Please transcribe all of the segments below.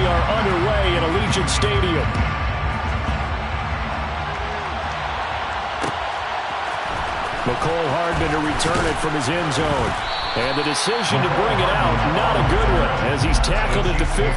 are underway at Allegiant Stadium. McCole Hardman to return it from his end zone. And the decision to bring it out, not a good one, as he's tackled at the 15.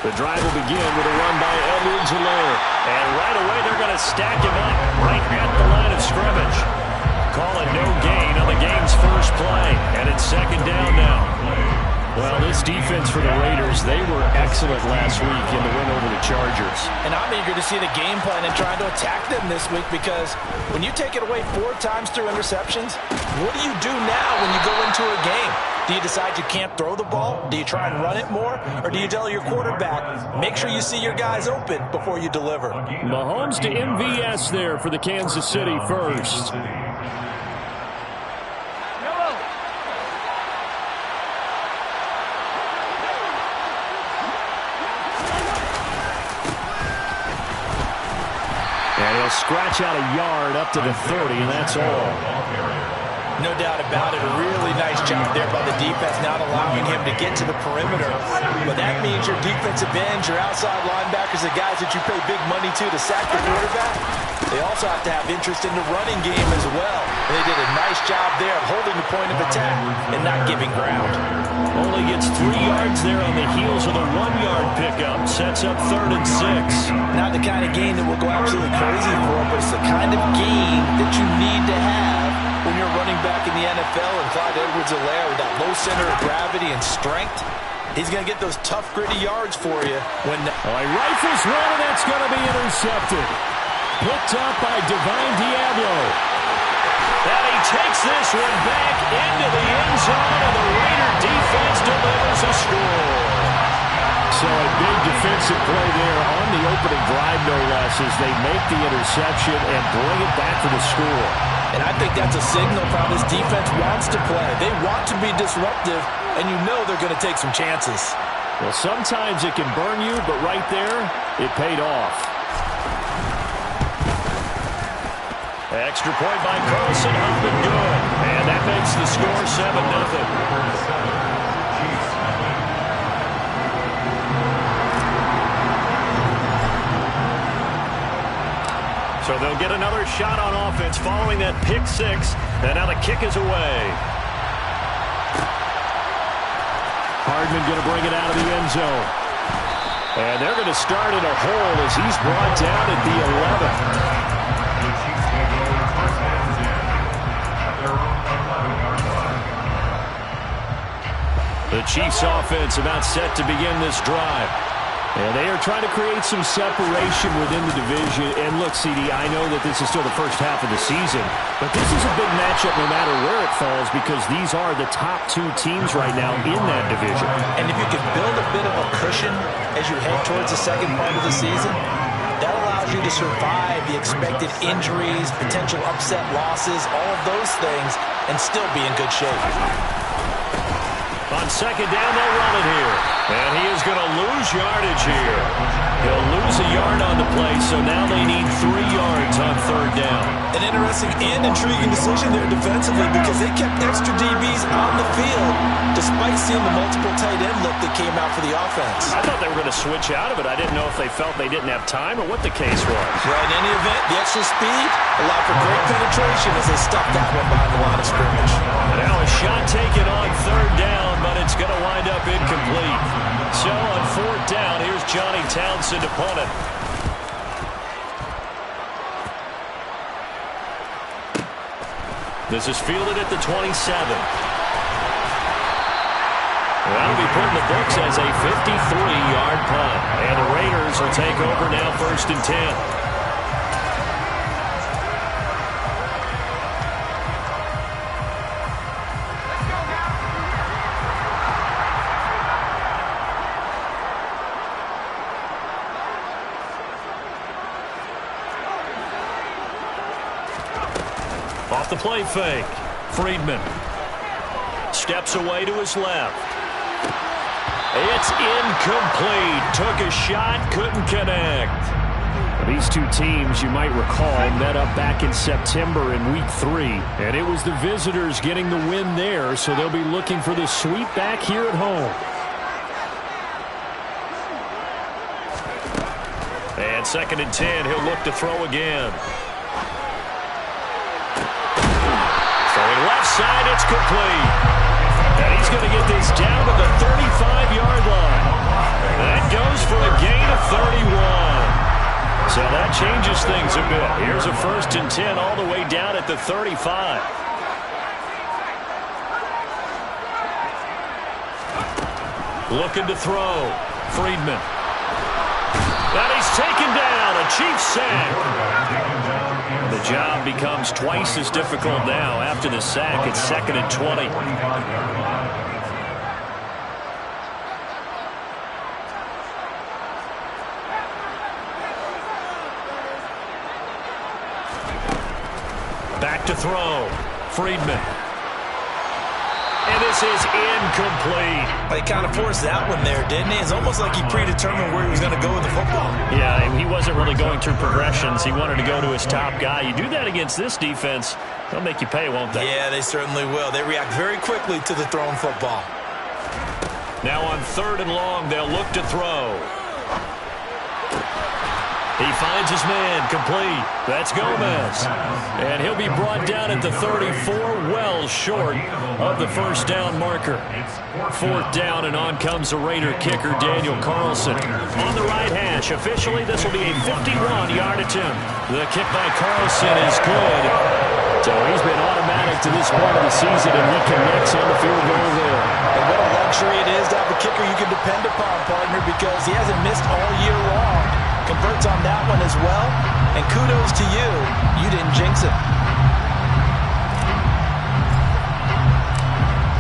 The drive will begin with a run by Edwards-Helaire. And right away, they're going to stack him up right at the line of scrimmage. Call it no gain on the game's first play. And it's second down now. Well, this defense for the Raiders, they were excellent last week in the win over the Chargers. And I'm eager to see the game plan and trying to attack them this week, because when you take it away 4 times through interceptions, what do you do now when you go into a game? Do you decide you can't throw the ball? Do you try and run it more? Or do you tell your quarterback, make sure you see your guys open before you deliver? Mahomes to MVS there for the Kansas City first. And he'll scratch out a yard up to the 30, and that's all. No doubt about it. A really nice job there by the defense, not allowing him to get to the perimeter. But that means your defensive ends, your outside linebackers, the guys that you pay big money to sack the quarterback, they also have to have interest in the running game as well. And they did a nice job there of holding the point of attack and not giving ground. Only gets 3 yards there on the heels of the 1-yard pickup. Sets up 3rd and 6. Not the kind of gain that will go absolutely crazy for, but it's the kind of gain that you need to have when you're running back in the NFL. And Clyde Edwards-Helaire, with that low center of gravity and strength, he's going to get those tough, gritty yards for you. When he rifles one, and that's going to be intercepted. Picked up by Divine Diablo. And he takes this one back into the end zone, and the Raider defense delivers a score. So a big defensive play there on the opening drive, no less, as they make the interception and bring it back for the score. And I think that's a signal for how this defense wants to play. They want to be disruptive, and you know they're going to take some chances. Well, sometimes it can burn you, but right there, it paid off. Extra point by Carlson, up and good. And that makes the score 7-0. So they'll get another shot on offense following that pick 6. And now the kick is away. Hardman going to bring it out of the end zone. And they're going to start in a hole as he's brought down at the 11. The Chiefs offense about set to begin this drive. And they are trying to create some separation within the division. And look, CD, I know that this is still the first half of the season, but this is a big matchup no matter where it falls, because these are the top 2 teams right now in that division. And if you can build a bit of a cushion as you head towards the second part of the season, that allows you to survive the expected injuries, potential upset losses, all of those things, and still be in good shape. On second down, they'll run it here. And he is going to lose yardage here. He'll lose a yard on the play, so now they need 3 yards on 3rd down. An interesting and intriguing decision there defensively, because they kept extra DBs on the field despite seeing the multiple tight end look that came out for the offense. I thought they were going to switch out of it. I didn't know if they felt they didn't have time or what the case was. Well, in any event, the extra speed allowed for great penetration as they stuffed that one behind the line of scrimmage. And now a shot taken on 3rd down, but it's going to wind up incomplete. So on 4th down, here's Johnny Townsend to punt it. This is fielded at the 27. That'll be put in the books as a 53-yard punt. And the Raiders will take over now 1st and 10. Off the play fake. Friedman steps away to his left. It's incomplete. Took a shot, couldn't connect. These two teams, you might recall, met up back in September in Week 3. And it was the visitors getting the win there, so they'll be looking for the sweep back here at home. And 2nd and 10, he'll look to throw again. Throwing left side, it's complete. And he's going to get this down to the 35-yard line. That goes for a gain of 31. So that changes things a bit. Here's a 1st and 10 all the way down at the 35. Looking to throw. Freedman. And he's taken down. A Chiefs sack. The job becomes twice as difficult now after the sack. It's 2nd and 20. Back to throw. Freedman. And this is incomplete. He kind of forced that one there, didn't he? It's almost like he predetermined where he was going to go with the football. Yeah, he wasn't really going through progressions. He wanted to go to his top guy. You do that against this defense, they'll make you pay, won't they? Yeah, they certainly will. They react very quickly to the thrown football. Now on 3rd and long, they'll look to throw. He finds his man, complete. That's Gomez. And he'll be brought down at the 34, well short of the 1st down marker. 4th down, and on comes the Raider kicker, Daniel Carlson. On the right hash, officially this will be a 51-yard attempt. The kick by Carlson is good. So he's been automatic to this point of the season, and he connects on the field goal there. And what a luxury it is to have a kicker you can depend upon, partner, because he hasn't missed all year long. Converts on that one as well, and kudos to you. You didn't jinx it.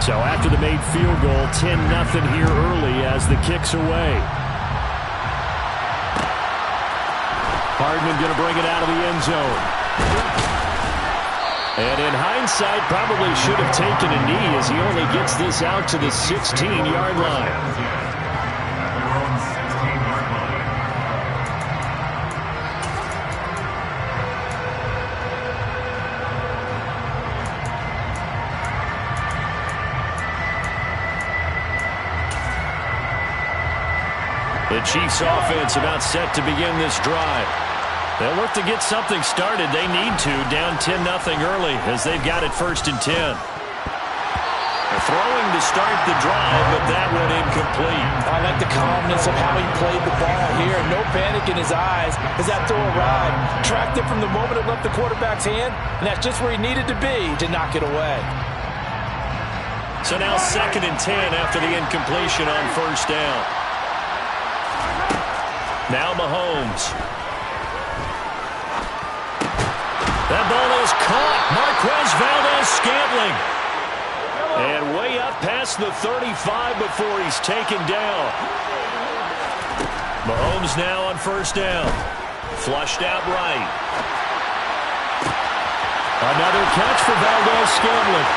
So after the made field goal, 10-0 here early as the kick's away. Hardman going to bring it out of the end zone. And in hindsight, probably should have taken a knee as he only gets this out to the 16-yard line. The Chiefs offense about set to begin this drive. They'll look to get something started. They need to, down 10-0 early as they've got it 1st and 10. They're throwing to start the drive, but that one incomplete. I like the calmness of how he played the ball here. No panic in his eyes as that throw arrived. Tracked it from the moment it left the quarterback's hand, and that's just where he needed to be to knock it away. So now 2nd and 10 after the incompletion on 1st down. Now Mahomes. That ball is caught. Marquez Valdes-Scantling. And way up past the 35 before he's taken down. Mahomes now on 1st down. Flushed out right. Another catch for Valdes-Scantling.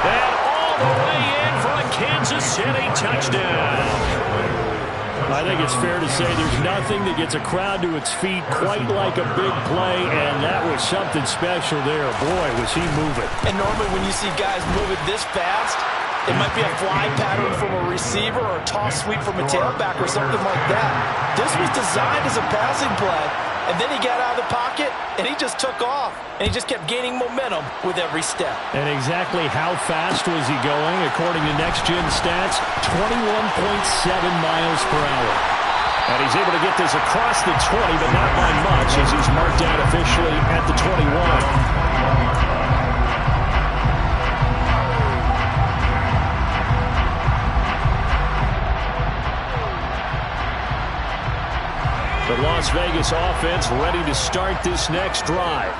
And all the way in for a Kansas City touchdown. I think it's fair to say there's nothing that gets a crowd to its feet quite like a big play, and that was something special there. Boy, was he moving. And normally when you see guys moving this fast, it might be a fly pattern from a receiver or a toss sweep from a tailback or something like that. This was designed as a passing play, and then he got out of the pocket, and he just took off, and he just kept gaining momentum with every step. And exactly how fast was he going? According to Next Gen Stats, 21.7 miles per hour. And he's able to get this across the 20, but not by much, as he's marked out officially at the 21. The Las Vegas offense ready to start this next drive.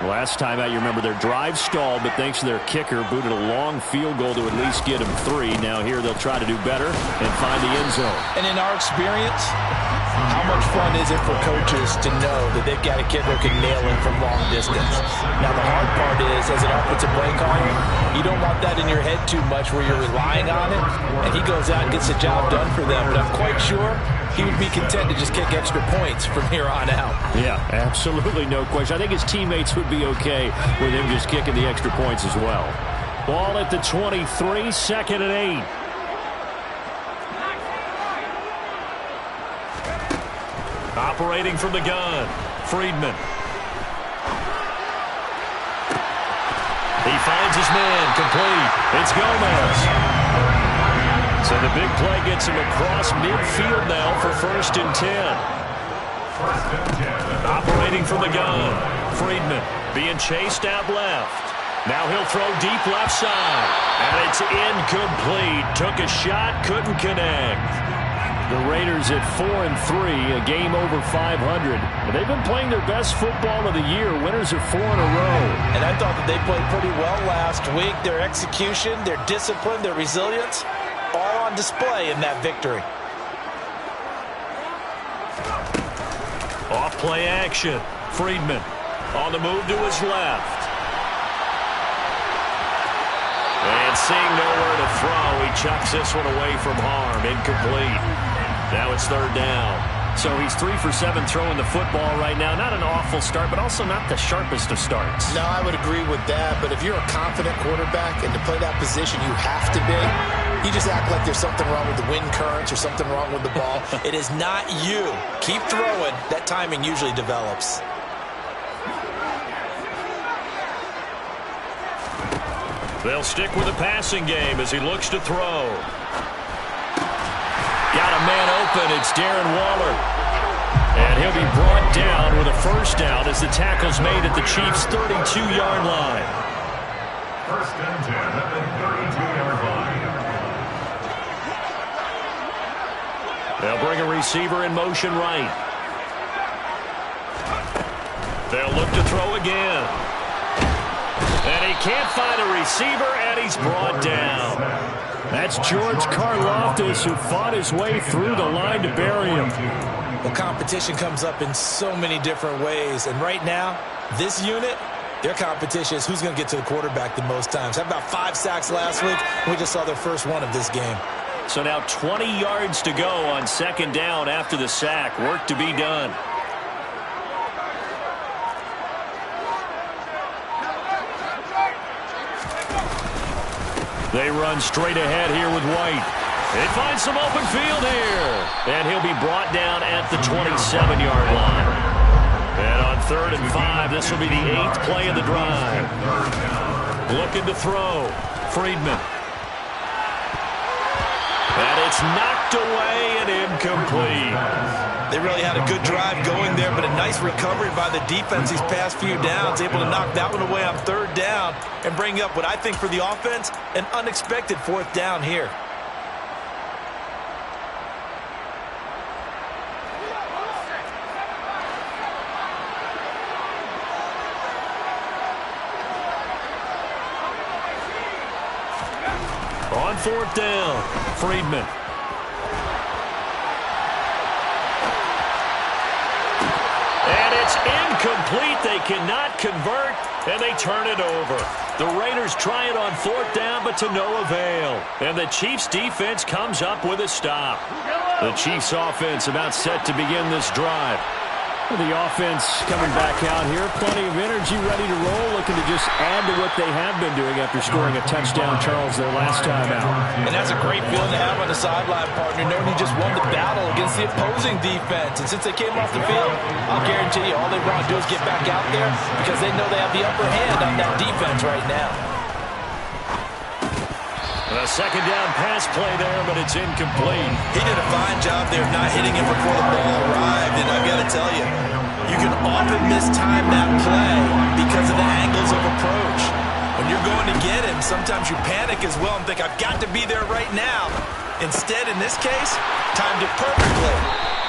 Last time out, you remember their drive stalled, but thanks to their kicker, booted a long field goal to at least get them 3. Now here they'll try to do better and find the end zone. And in our experience, how much fun is it for coaches to know that they've got a kicker who can nail it from long distance? Now the hard part is as an offensive play caller. You don't want that in your head too much where you're relying on it, and he goes out and gets the job done for them. But I'm quite sure he would be content to just kick extra points from here on out. Yeah, absolutely no question. I think his teammates would be okay with him just kicking the extra points as well. Ball at the 23, 2nd and 8. Operating from the gun, Friedman. He finds his man, complete. It's Gomez. So the big play gets him across midfield now for 1st and 10. Operating from the gun, Friedman being chased out left. Now he'll throw deep left side. And it's incomplete. Took a shot, couldn't connect. The Raiders at 4-3, a game over 500. They've been playing their best football of the year. Winners of 4 in a row. And I thought that they played pretty well last week. Their execution, their discipline, their resilience, all on display in that victory. Off play action. Friedman on the move to his left. And seeing nowhere to throw, he chucks this one away from harm. Incomplete. Now it's 3rd down. So he's 3 for 7 throwing the football right now. Not an awful start, but also not the sharpest of starts. No, I would agree with that. But if you're a confident quarterback and to play that position, you have to be. You just act like there's something wrong with the wind currents or something wrong with the ball. It is not you. Keep throwing. That timing usually develops. They'll stick with the passing game as he looks to throw. Got a man open. It's Darren Waller. And he'll be brought down with a 1st down as the tackle's made at the Chiefs' 32-yard line. 1st and 10 at the 32-yard line. They'll bring a receiver in motion right. They'll look to throw again. And he can't find a receiver, and he's brought down. That's George Karlaftis, who fought his way through the line to bury him. Well, competition comes up in so many different ways. And right now, this unit, their competition is who's going to get to the quarterback the most times. How about 5 sacks last week? We just saw their first one of this game. So now 20 yards to go on 2nd down after the sack. Work to be done. They run straight ahead here with White. They find some open field here. And he'll be brought down at the 27-yard line. And on 3rd and 5, this will be the 8th play of the drive. Looking to throw. Friedman. And it's knocked away and incomplete. They really had a good drive going there, but a nice recovery by the defense these past few downs, able to knock that one away on 3rd down and bring up what I think for the offense, an unexpected 4th down here. On 4th down, Friedman. And it's incomplete. They cannot convert, and they turn it over. The Raiders try it on 4th down, but to no avail. And the Chiefs' defense comes up with a stop. The Chiefs' offense about set to begin this drive. The offense coming back out here. Plenty of energy, ready to roll, looking to just add to what they have been doing after scoring a touchdown, Charles, their last time out. And that's a great feeling to have on the sideline, partner, knowing you just won the battle against the opposing defense. And since they came off the field, I'll guarantee you all they want to do is get back out there because they know they have the upper hand on that defense right now. A 2nd down pass play there, but it's incomplete. He did a fine job there of not hitting him before the ball arrived, and I've got to tell you, you can often mistime that play because of the angles of approach. When you're going to get him, sometimes you panic as well and think, I've got to be there right now. Instead, in this case, timed it perfectly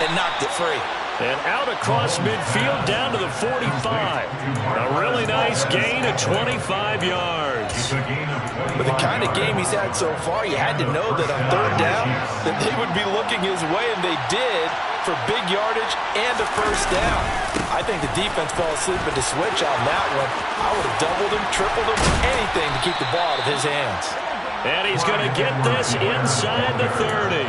and knocked it free. And out across midfield down to the 45. A really nice gain of 25 yards. With the kind of game he's had so far, you had to know that on 3rd down that they would be looking his way, and they did for big yardage and a 1st down. I think the defense fell asleep at the switch on that one. I would have doubled him, tripled him, anything to keep the ball out of his hands. And he's going to get this inside the 30.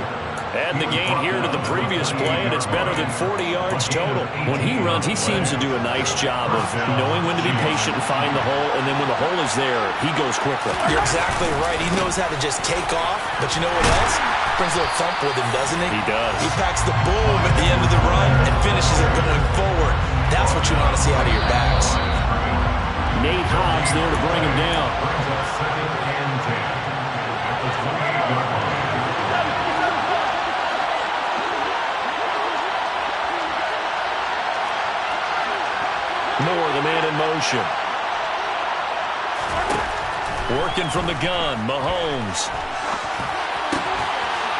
Add the gain here to the previous play, and it's better than 40 yards total. When he runs, he seems to do a nice job of knowing when to be patient and find the hole, and then when the hole is there, he goes quickly. You're exactly right. He knows how to just take off, but you know what else? Brings a little thump with him, doesn't he? He does. He packs the boom at the end of the run and finishes it going forward. That's what you want to see out of your backs. Nate Hobbs there to bring him down. Moore, the man in motion. Working from the gun, Mahomes.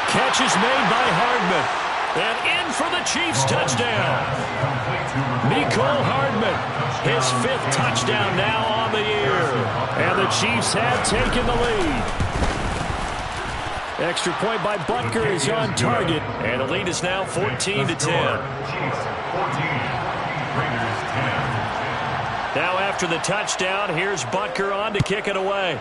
Catch is made by Hardman. And in for the Chiefs touchdown. Mecole Hardman, his 5th touchdown now on the year. And the Chiefs have taken the lead. Extra point by Butker is on target. And the lead is now 14-10. Now after the touchdown, here's Butker on to kick it away.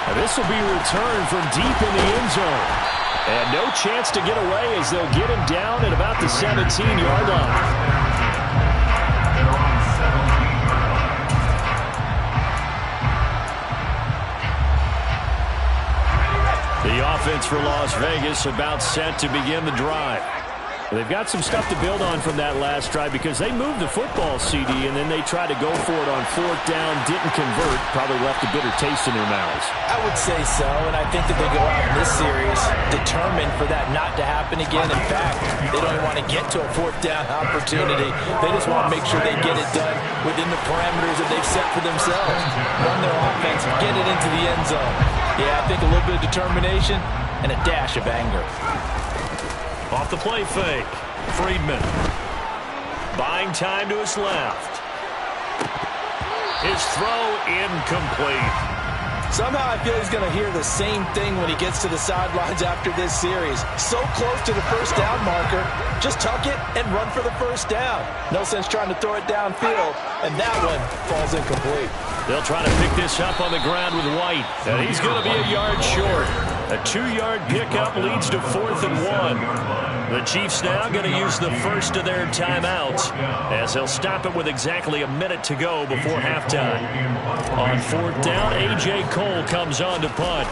And this will be returned from deep in the end zone. And no chance to get away as they'll get him down at about the 17-yard line. The offense for Las Vegas about set to begin the drive. They've got some stuff to build on from that last drive because they moved the football, CD, and then they tried to go for it on 4th down, didn't convert, probably left a bitter taste in their mouths. I would say so, and I think that they go out in this series determined for that not to happen again. In fact, they don't even want to get to a 4th down opportunity. They just want to make sure they get it done within the parameters that they've set for themselves. Run their offense, get it into the end zone. Yeah, I think a little bit of determination and a dash of anger. Off the play fake, Friedman. Buying time to his left. His throw incomplete. Somehow I feel he's going to hear the same thing when he gets to the sidelines after this series. So close to the first down marker. Just tuck it and run for the first down. No sense trying to throw it downfield. And that one falls incomplete. They'll try to pick this up on the ground with White. And he's going to be a yard short. A 2-yard pickup leads to 4th and 1. The Chiefs now going to use the first of their timeouts as they'll stop it with exactly a minute to go before halftime. On 4th down, A.J. Cole comes on to punt.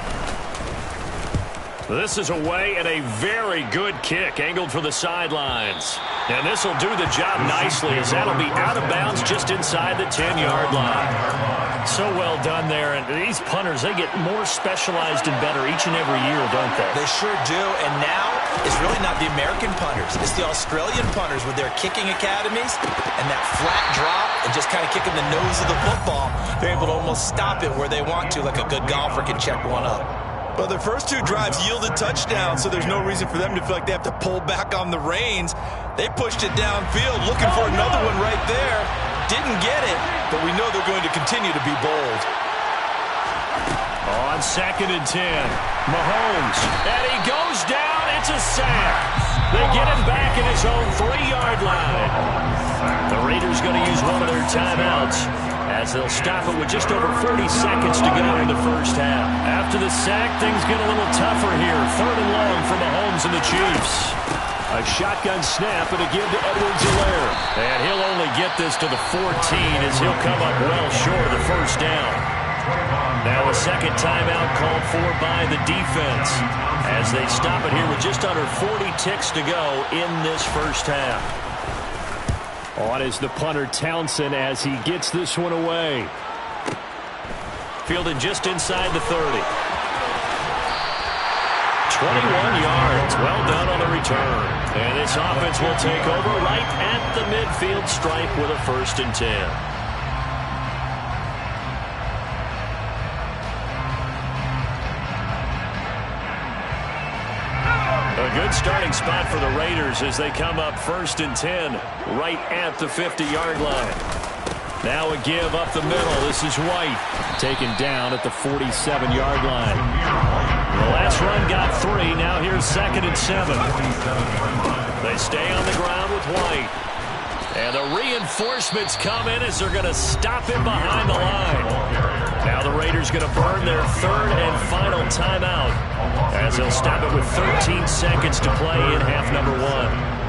This is away and a very good kick angled for the sidelines. And this will do the job nicely as that'll be out of bounds just inside the 10-yard line. So well done there. And these punters, they get more specialized and better each and every year, don't they? They sure do. And now it's really not the American punters. It's the Australian punters with their kicking academies and that flat drop and just kind of kicking the nose of the football. They're able to almost stop it where they want to, like a good golfer can check one up. But their first 2 drives yielded touchdowns, so there's no reason for them to feel like they have to pull back on the reins. They pushed it downfield, looking for another one right there. Didn't get it, but we know they're going to continue to be bold. On 2nd and 10, Mahomes, and he goes down. It's a sack. They get him back in his own 3-yard line. The Raiders going to use one of their timeouts as they'll stop it with just over 40 seconds to go in the first half. After the sack, things get a little tougher here. 3rd and long for Mahomes and the Chiefs. A shotgun snap and a give to Edwards-Helaire. And he'll only get this to the 14 as he'll come up well short of the first down. Now a second timeout called for by the defense as they stop it here with just under 40 ticks to go in this first half. On is the punter Townsend as he gets this one away. Fielded just inside the 30. 21 yards. Well done on the return. And this offense will take over right at the midfield stripe with a 1st and 10. A good starting spot for the Raiders as they come up 1st and 10 right at the 50-yard line. Now a give up the middle. This is White. Taken down at the 47-yard line. The last run got 3. Now here's 2nd and 7. They stay on the ground with White. And the reinforcements come in as they're going to stop him behind the line. Now the Raiders going to burn their 3rd and final timeout as they'll stop it with 13 seconds to play in half number 1.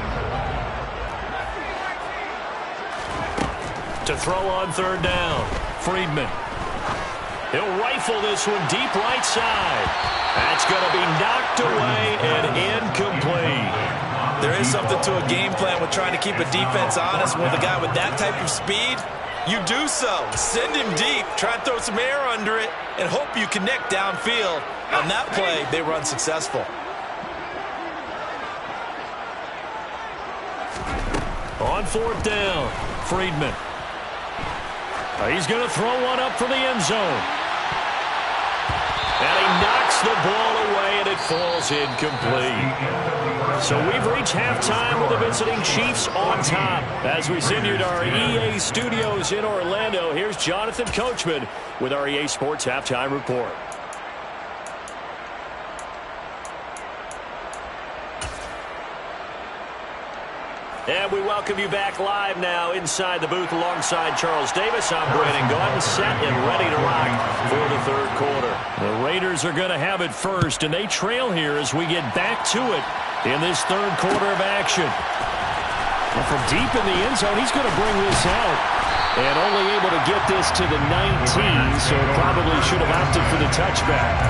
To throw on 3rd down. Freedman. He'll rifle this one deep right side. That's going to be knocked away and incomplete. There is something to a game plan with trying to keep a defense honest. With a guy with that type of speed, you do so. Send him deep, try and throw some air under it, and hope you connect downfield. On that play, they run successful. On 4th down, Freedman. He's going to throw one up for the end zone. And he knocks the ball away, and it falls incomplete. So we've reached halftime with the visiting Chiefs on top. As we send you to our EA studios in Orlando, here's Jonathan Coachman with our EA Sports Halftime Report. And we welcome you back live now inside the booth alongside Charles Davis. I'm Brandon Gaudin, set and ready to rock for the 3rd quarter. The Raiders are going to have it first, and they trail here as we get back to it in this 3rd quarter of action. And from deep in the end zone, he's going to bring this out. And only able to get this to the 19, so probably should have opted for the touchback.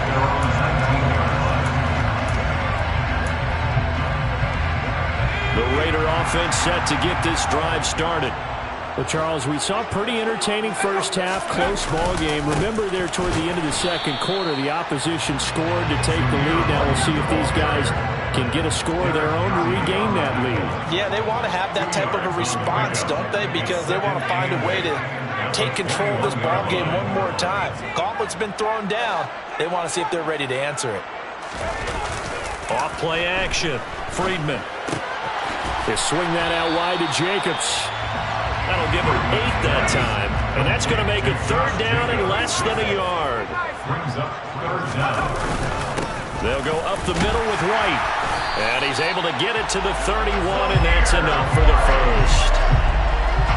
The Raider offense set to get this drive started. Well, Charles, we saw a pretty entertaining first half, close ball game. Remember there toward the end of the 2nd quarter, the opposition scored to take the lead. Now we'll see if these guys can get a score of their own to regain that lead. Yeah, they want to have that type of a response, don't they? Because they want to find a way to take control of this ball game one more time. Gauntlet's been thrown down. They want to see if they're ready to answer it. Off play action. Freedman. They swing that out wide to Jacobs. That'll give him 8 that time. And that's going to make it 3rd down and less than a yard. They'll go up the middle with White. And he's able to get it to the 31, and that's enough for the first.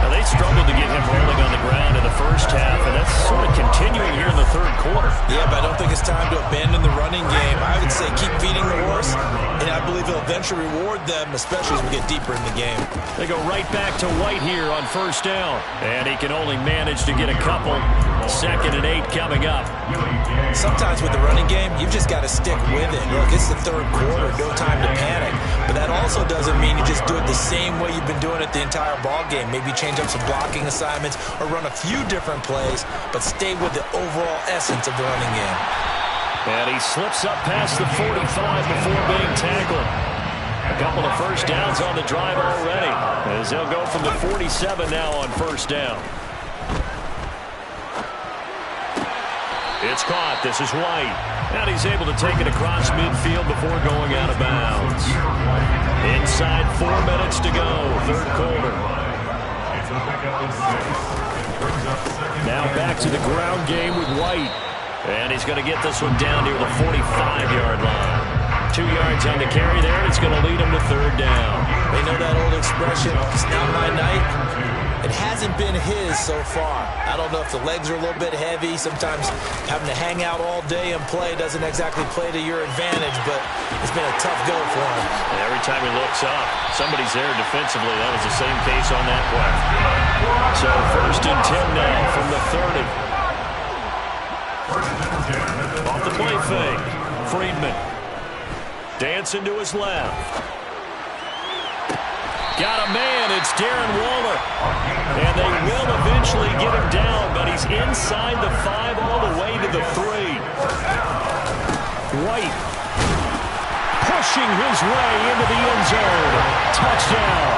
Now, they struggled to get him rolling on the ground in the first half, and that's sort of continuing here in the 3rd quarter. Yeah, but I don't think it's time to abandon the running game. I would say keep feeding the horse, and I believe he'll eventually reward them, especially as we get deeper in the game. They go right back to White here on 1st down, and he can only manage to get a couple. 2nd and 8 coming up. Sometimes with the running game, you've just got to stick with it. Look, it's the 3rd quarter, no time to panic. But that also doesn't mean you just do it the same way you've been doing it the entire ball game. Maybe change up some blocking assignments or run a few different plays, but stay with the overall essence of the running game. And he slips up past the 45 before being tackled. A couple of first downs on the drive already, as they'll go from the 47 now on 1st down. It's caught. This is White. And he's able to take it across midfield before going out of bounds. Inside 4 minutes to go, 3rd quarter. Now back to the ground game with White. And he's going to get this one down near the 45-yard line. 2 yards on the carry there, and it's going to lead him to 3rd down. They know that old expression, it's not my night. It hasn't been his so far. I don't know if the legs are a little bit heavy. Sometimes having to hang out all day and play doesn't exactly play to your advantage, but it's been a tough go for him. And every time he looks up, somebody's there defensively. That was the same case on that play. So 1st and 10 now from the 30. Off the play fake. Freedman. Dancing to his left. Got a man. It's Darren Waller. And they will eventually get him down, but he's inside the 5 all the way to the 3. White pushing his way into the end zone. Touchdown.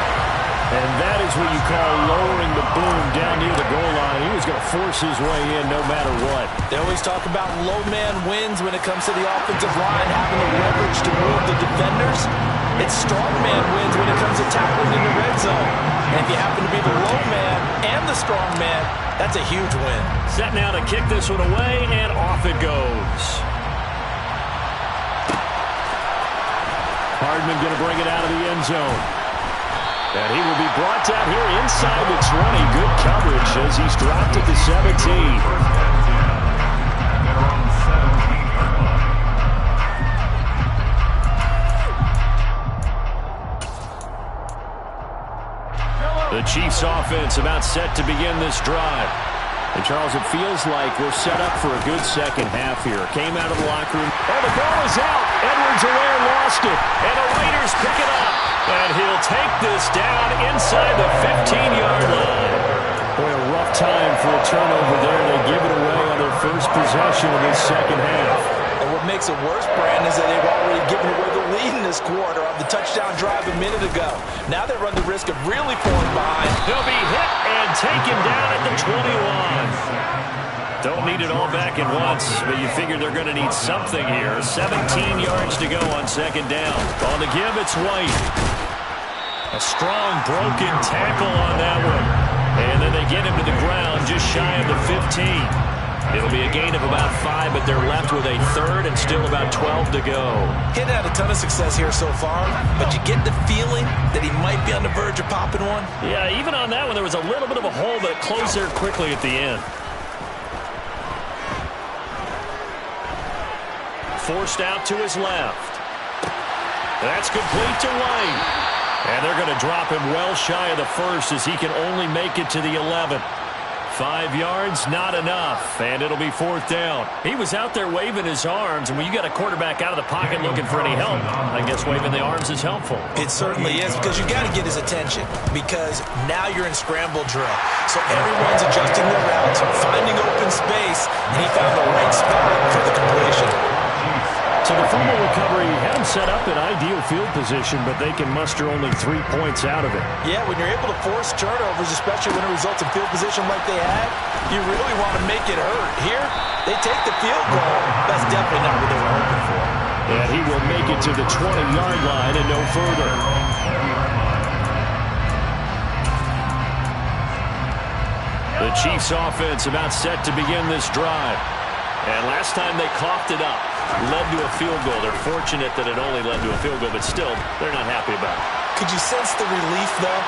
And that is what you call lowering the boom down near the goal line. He was going to force his way in no matter what. They always talk about low man wins when it comes to the offensive line, having the leverage to move the defenders. It's strong man wins when it comes to tackling in the red zone. And if you happen to be the low man and the the strong man, that's a huge win. Set now to kick this one away, and off it goes. Hardman going to bring it out of the end zone. And he will be brought down here inside the 20. Good coverage as he's dropped at the 17. The Chiefs offense about set to begin this drive. And Charles, it feels like we're set up for a good second half here. Came out of the locker room. And the ball is out. Edwards-Helaire lost it. And the Raiders pick it up. And he'll take this down inside the 15-yard line. Boy, a rough time for a turnover there. They give it away on their first possession of this second half. And what makes it worse, Brandon, is that they've already given away the lead in this quarter on the touchdown drive a minute ago. Now they run the risk of really falling behind. They'll be hit and taken down at the 21. Don't need it all back at once, but you figure they're going to need something here. 17 yards to go on second down. On the give, it's White. A strong broken tackle on that one. And then they get him to the ground just shy of the 15. It'll be a gain of about 5, but they're left with a third and still about 12 to go. He's had a ton of success here so far, but you get the feeling that he might be on the verge of popping one. Yeah, even on that one, there was a little bit of a hole, but it closed there quickly at the end. Forced out to his left. That's complete to White. And they're going to drop him well shy of the first as he can only make it to the 11. 5 yards, not enough, and it'll be fourth down. He was out there waving his arms, and when you got a quarterback out of the pocket looking for any help, I guess waving the arms is helpful. It certainly is, because you got to get his attention, because now you're in scramble drill. So everyone's adjusting their routes, finding open space, and he found the right spot for the completion. So the fumble recovery had him set up in ideal field position, but they can muster only 3 points out of it. Yeah, when you're able to force turnovers, especially when it results in field position like they had, you really want to make it hurt. Here, they take the field goal. That's definitely not what they were hoping for. And he will make it to the 20-yard line and no further. The Chiefs offense about set to begin this drive. And last time they coughed it up, led to a field goal. They're fortunate that it only led to a field goal, but still, they're not happy about it. Could you sense the relief, though,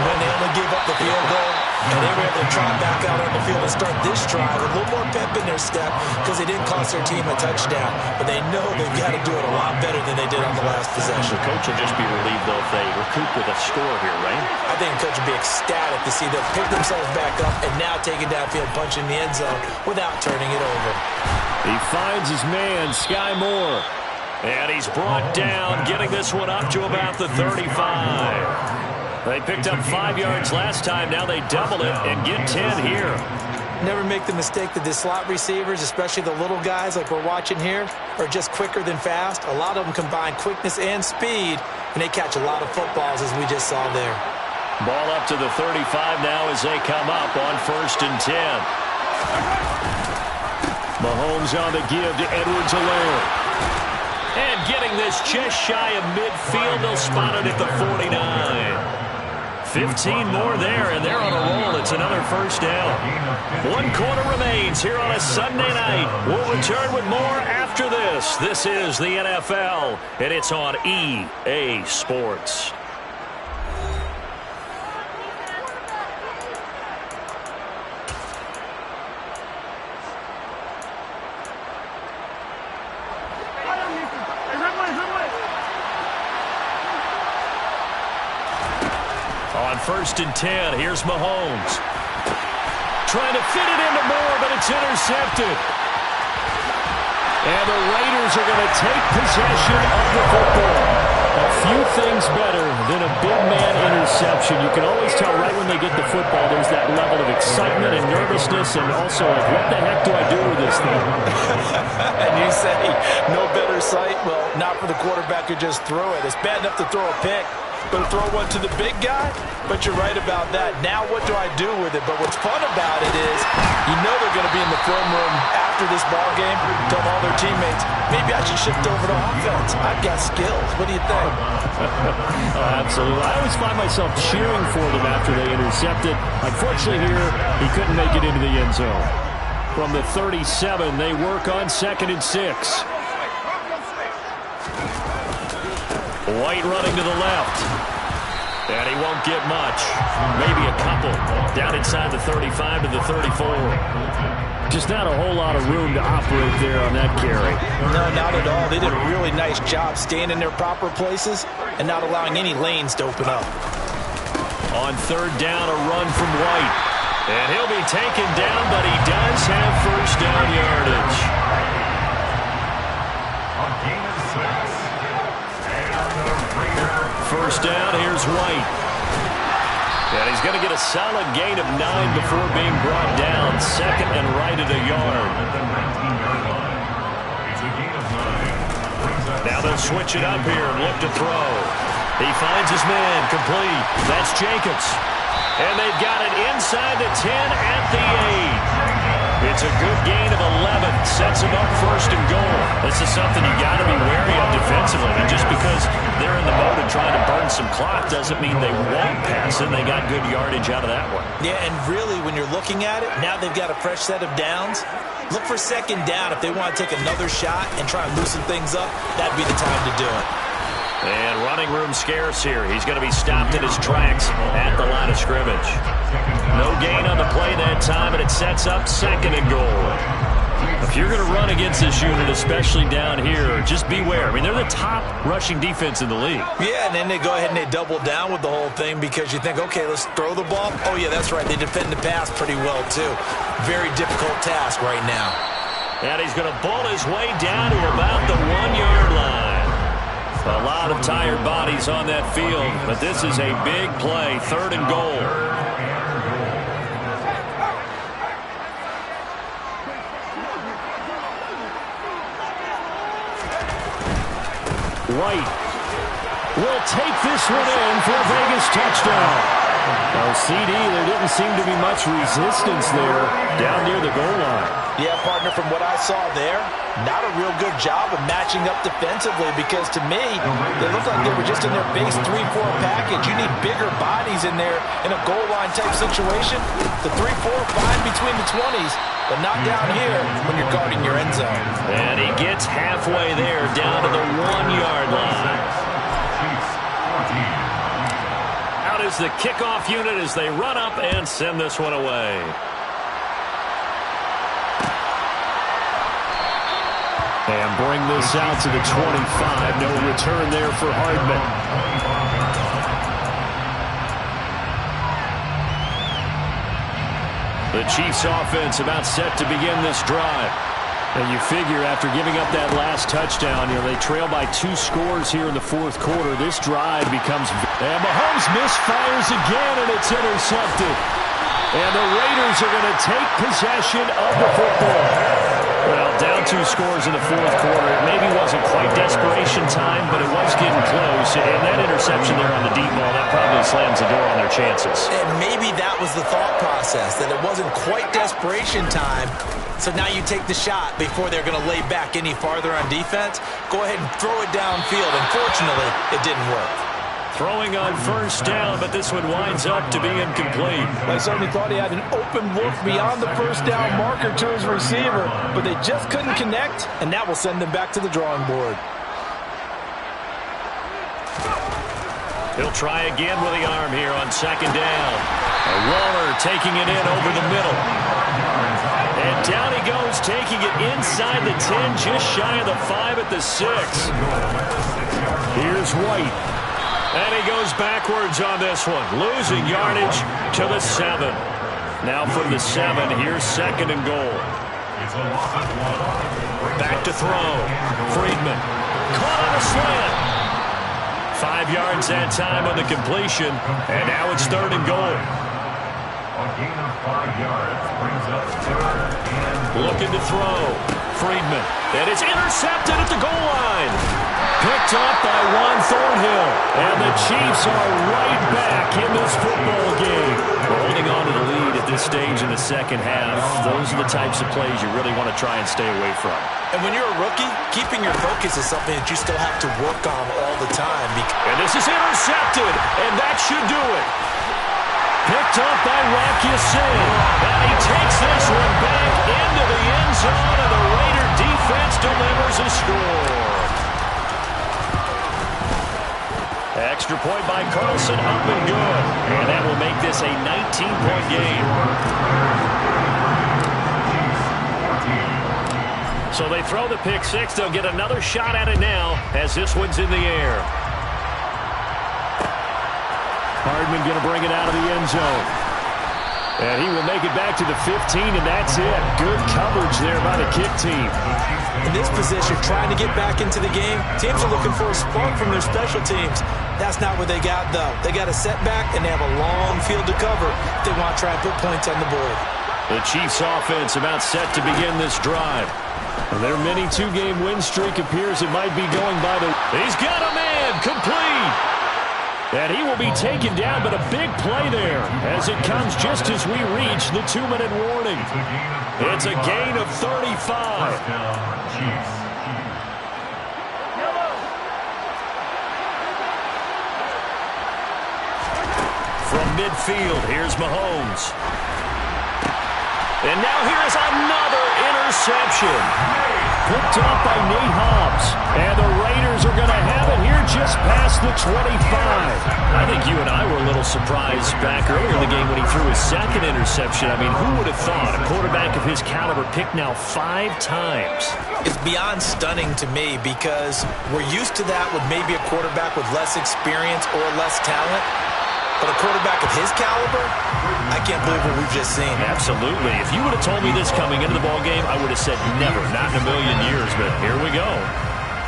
when they only gave up the field goal? And they were able to trot back out on the field and start this drive with a little more pep in their step because they didn't cost their team a touchdown. But they know they've got to do it a lot better than they did on the last possession. The coach will just be relieved, though, if they recoup with a score here, right? I think the coach will be ecstatic to see them pick themselves back up and now take it downfield, punch in the end zone without turning it over. He finds his man, Sky Moore. And he's brought down, getting this one up to about the 35. They picked up 5 yards last time. Now they double it and get 10 here. Never make the mistake that the slot receivers, especially the little guys like we're watching here, are just quicker than fast. A lot of them combine quickness and speed, and they catch a lot of footballs, as we just saw there. Ball up to the 35 now as they come up on 1st and 10. Mahomes on the give to Edwards-Helaire. And getting this just shy of midfield, they'll spot it at the 49. 15 more there, and they're on a roll. It's another first down. 1 quarter remains here on a Sunday night. We'll return with more after this. This is the NFL, and it's on EA Sports. On 1st and 10, here's Mahomes. Trying to fit it into Moore, but it's intercepted. And the Raiders are going to take possession of the football. A few things better than a big man interception. You can always tell right when they get the football, there's that level of excitement and nervousness, and also like, what the heck do I do with this thing? And you say, no better sight? Well, not for the quarterback who just threw it. It's bad enough to throw a pick. but throw one to the big guy. But you're right about that. Now what do I do with it? But what's fun about it is you know they're going to be in the film room after this ball game, tell all their teammates, maybe I should shift over to offense. I've got skills. What do you think? Absolutely. I always find myself cheering for them after they intercept it. Unfortunately here, he couldn't make it into the end zone. From the 37, they work on 2nd and 6. White running to the left. And he won't get much. Maybe a couple. Down inside the 35 to the 34. Just not a whole lot of room to operate there on that carry. No, not at all. They did a really nice job staying in their proper places and not allowing any lanes to open up. On 3rd down, a run from White. And he'll be taken down, but he does have first down yardage. On gain of 6. First down, here's White. And he's going to get a solid gain of 9 before being brought down. 2nd and right at a yard. Now they'll switch it up here and look to throw. He finds his man, complete. That's Jacobs. And they've got it inside the 10 at the 8. It's a good gain of 11. Sets him up 1st and goal. This is something you got to be wary of defensively. And just because they're in the mode of trying to burn some clock doesn't mean they won't pass it. They got good yardage out of that one. Yeah, and really, when you're looking at it, now they've got a fresh set of downs. Look for 2nd down. If they want to take another shot and try and loosen things up, that'd be the time to do it. And running room scarce here. He's going to be stopped in his tracks at the line of scrimmage. No gain on the play that time, and it sets up 2nd and goal. If you're going to run against this unit, especially down here, just beware. I mean, they're the top rushing defense in the league. Yeah, and then they go ahead and they double down with the whole thing because you think, okay, let's throw the ball. Oh, yeah, that's right. They defend the pass pretty well, too. Very difficult task right now. And he's going to bull his way down to about the 1-yard line. A lot of tired bodies on that field, but this is a big play, 3rd and goal. White will take this one in for a Vegas touchdown. Well, CD, there didn't seem to be much resistance there down near the goal line. Yeah, partner, from what I saw there, not a real good job of matching up defensively because to me, they looked like they were just in their base 3-4 package. You need bigger bodies in there in a goal line type situation. The 3-4, 5 between the 20s, but not down here when you're guarding your end zone. And he gets halfway there down to the 1-yard line. Out is the kickoff unit as they run up and send this one away. And bring this out to the 25. No return there for Hardman. The Chiefs offense about set to begin this drive. And you figure after giving up that last touchdown, they trail by 2 scores here in the 4th quarter. This drive becomes... And Mahomes misfires again, and it's intercepted. And the Raiders are going to take possession of the football. Well, down 2 scores in the 4th quarter. It maybe wasn't quite desperation time, but it was getting close. And that interception there on the deep ball, that probably slams the door on their chances. And maybe that was the thought process, that it wasn't quite desperation time. So now you take the shot before they're going to lay back any farther on defense. Go ahead and throw it downfield. Unfortunately, it didn't work. Throwing on 1st down, but this one winds up to be incomplete. I certainly thought he had an open look beyond the 1st down marker to his receiver, but they just couldn't connect, and that will send them back to the drawing board. He'll try again with the arm here on 2nd down. Waller taking it in over the middle. And down he goes, taking it inside the 10, just shy of the 5 at the 6. Here's White. And he goes backwards on this one, losing yardage to the 7. Now from the 7, here's 2nd and goal. Back to throw. Friedman. Caught on a slant. 5 yards that time on the completion. And now it's 3rd and goal. A gain of 5 yards brings up 3rd and... Looking to throw. Friedman. And it's intercepted at the goal line. picked up by Juan Thornhill. And the Chiefs are right back in this football game. We're holding on to the lead at this stage in the second half. Those are the types of plays you really want to try and stay away from. And when you're a rookie, keeping your focus is something that you still have to work on all the time. And this is intercepted, and that should do it. Picked up by Rocky Sin. And he takes this one back into the end zone, and the Raider defense delivers a score. Extra point by Carlson, up and good. And that will make this a 19-point game. So they throw the pick six. They'll get another shot at it now as this one's in the air. Hardman going to bring it out of the end zone. And he will make it back to the 15, and that's it. Good coverage there by the kick team. In this position, trying to get back into the game, teams are looking for a spark from their special teams. That's not what they got, though. They got a setback, and they have a long field to cover if they want to try and put points on the board. The Chiefs offense about set to begin this drive. Their mini two-game win streak appears it might be going by the... He's got a man, complete. And he will be taken down, but a big play there as it comes just as we reach the 2-minute warning. It's a gain of 35. From midfield, here's Mahomes. And now here is another interception. Picked up by Nate Hobbs. And the Raiders are going to have it here just past the 25. I think you and I were a little surprised back earlier in the game when he threw his second interception. I mean, who would have thought a quarterback of his caliber picked now 5 times? It's beyond stunning to me because we're used to that with maybe a quarterback with less experience or less talent. But a quarterback of his caliber, I can't believe what we've just seen. Absolutely. If you would have told me this coming into the ballgame, I would have said never, not in a million years. But here we go.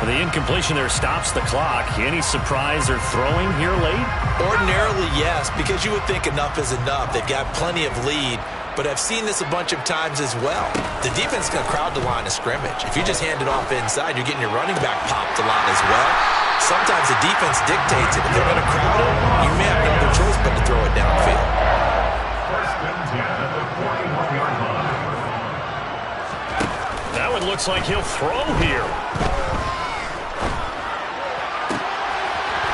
The incompletion there stops the clock. Any surprise they're throwing here late? Ordinarily, yes, because you would think enough is enough. They've got plenty of lead. But I've seen this a bunch of times as well. The defense is going to crowd the line of scrimmage. If you just hand it off inside, you're getting your running back popped a lot as well. Sometimes the defense dictates it. If they're going to crowd it, you may have no other choice but to throw it downfield. First and 10 at the 41-yard line. That one looks like he'll throw here.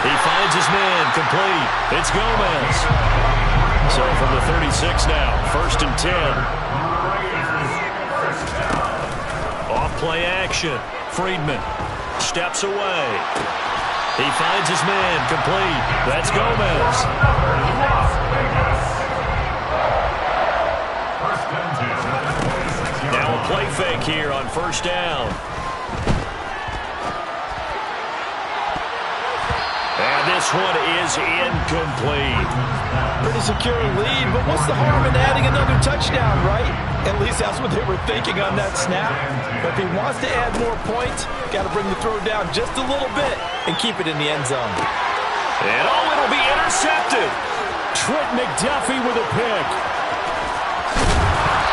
He finds his man, complete. It's Gomez. So from the 36 now, first and 10. Off play action. Friedman steps away. He finds his man, complete. That's Gomez. First and 10. Now a play fake here on first down. And this one is incomplete. Pretty secure lead, but what's the harm in adding another touchdown, right? At least that's what they were thinking on that snap. But if he wants to add more points, got to bring the throw down just a little bit and keep it in the end zone. And oh, it'll be intercepted. Trent McDuffie with a pick.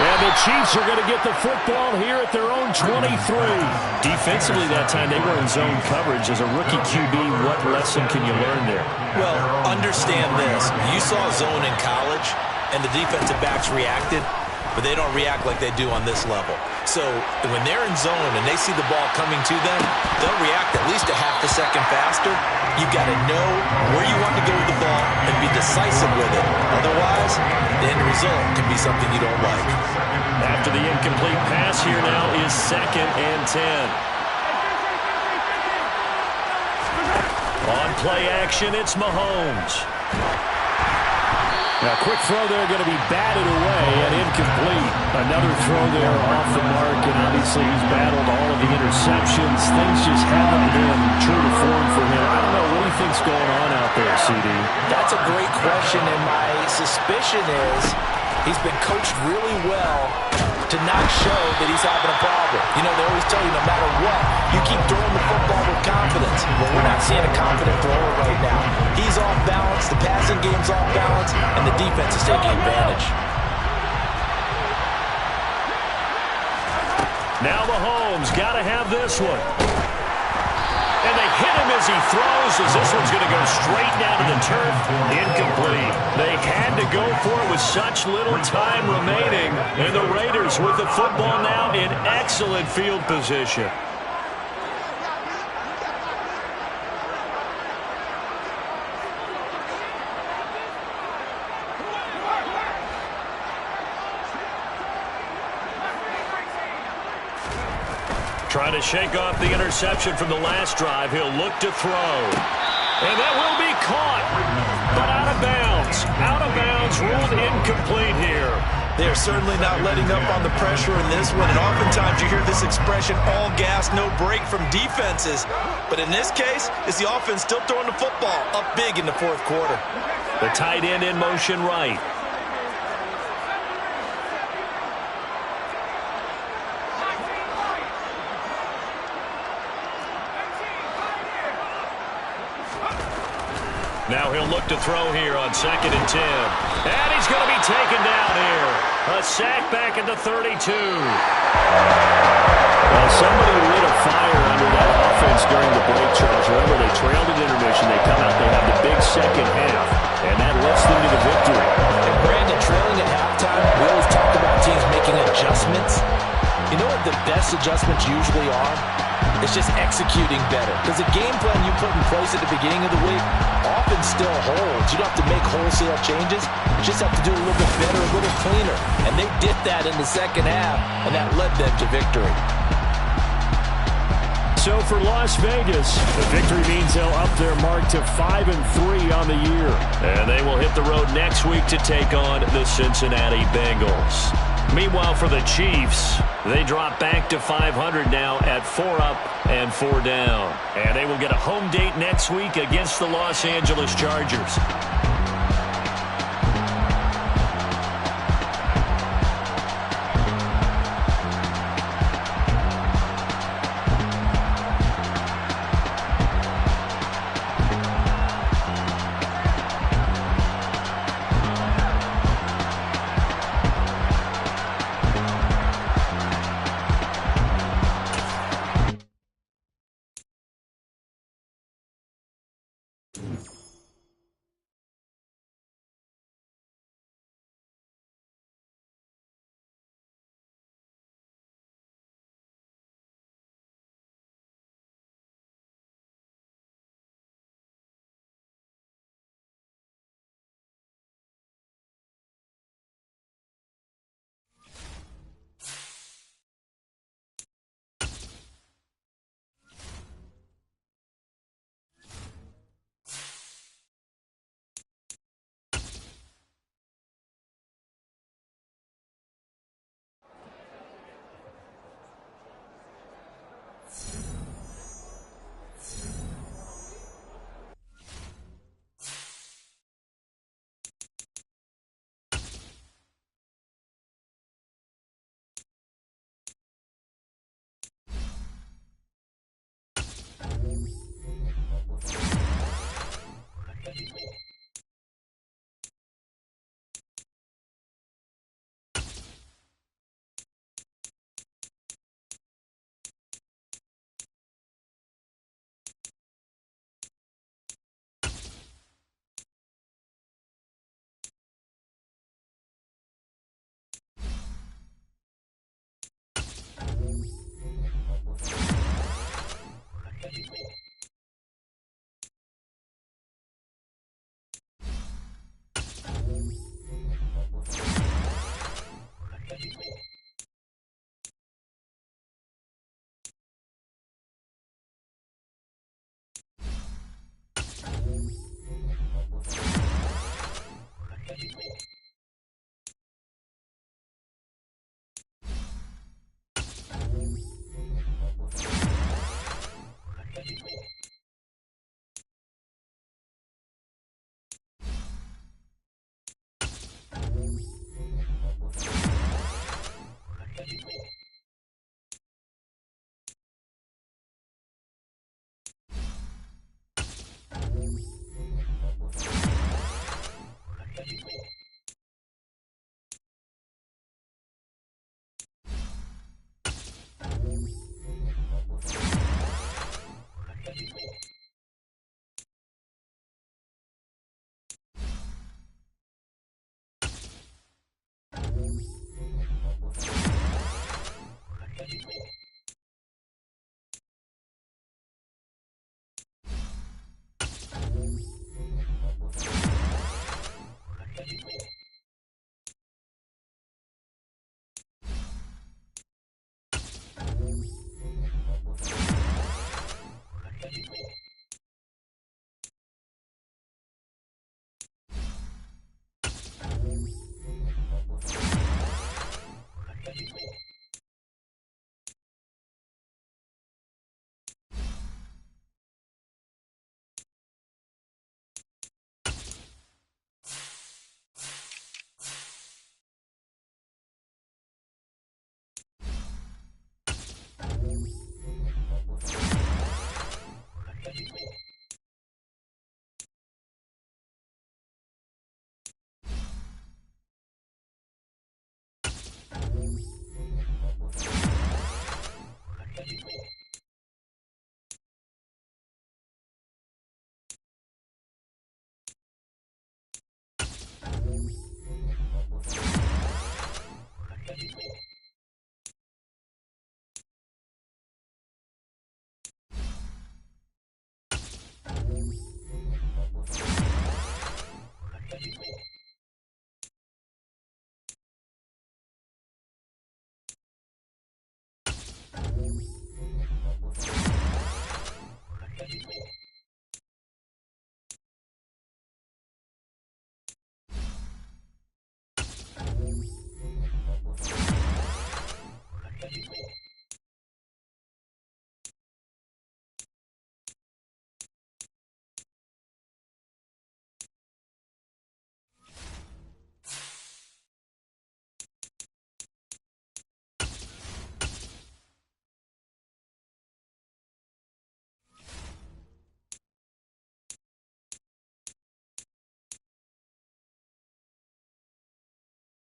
And the Chiefs are going to get the football here at their own 23. Defensively that time, they were in zone coverage. As a rookie QB, what lesson can you learn there? Well, understand this. You saw zone in college, and the defensive backs reacted, but they don't react like they do on this level. So when they're in zone and they see the ball coming to them, they'll react at least a half a second faster. You've got to know where you want to go with the ball and be decisive with it. Otherwise, the end result can be something you don't like. After the incomplete pass here now is second and 10. On play action, it's Mahomes. Now, quick throw there, going to be batted away and incomplete. Another throw there off the mark, and obviously he's battled all of the interceptions. Things just haven't been true to form for him. I don't know what he thinks going on out there, CD. That's a great question, and my suspicion is he's been coached really well to not show that he's having a problem. You know, they always tell you no matter what, you keep throwing the football with confidence. Well, we're not seeing a confident thrower right now. He's off balance, the passing game's off balance, and the defense is taking advantage. Now Mahomes got to have this one. And they hit him as he throws, as this one's going to go straight down to the turf. Incomplete. They had to go for it with such little time remaining. And the Raiders with the football now in excellent field position. Trying to shake off the interception from the last drive. He'll look to throw. And that will be caught, but out of bounds. Out of bounds, ruled incomplete here. They're certainly not letting up on the pressure in this one, and oftentimes you hear this expression, all gas, no break from defenses. But in this case, it's the offense still throwing the football up big in the fourth quarter. The tight end in motion right. Now he'll look to throw here on 2nd and 10. And he's going to be taken down here. A sack back at the 32. Well, somebody lit a fire under that offense during the break, Charles. Remember, they trailed at intermission. They come out, they have the big second half, and that lifts them to the victory. And Brandon, trailing at halftime, we always talk about teams making adjustments. You know what the best adjustments usually are? It's just executing better. Because the game plan you put in place at the beginning of the week often still holds. You don't have to make wholesale changes. You just have to do a little bit better, a little cleaner. And they did that in the second half, and that led them to victory. So for Las Vegas, the victory means they'll up their mark to 5-3 on the year. And they will hit the road next week to take on the Cincinnati Bengals. Meanwhile, for the Chiefs, they drop back to 500 now at 4 up and 4 down. And they will get a home date next week against the Los Angeles Chargers.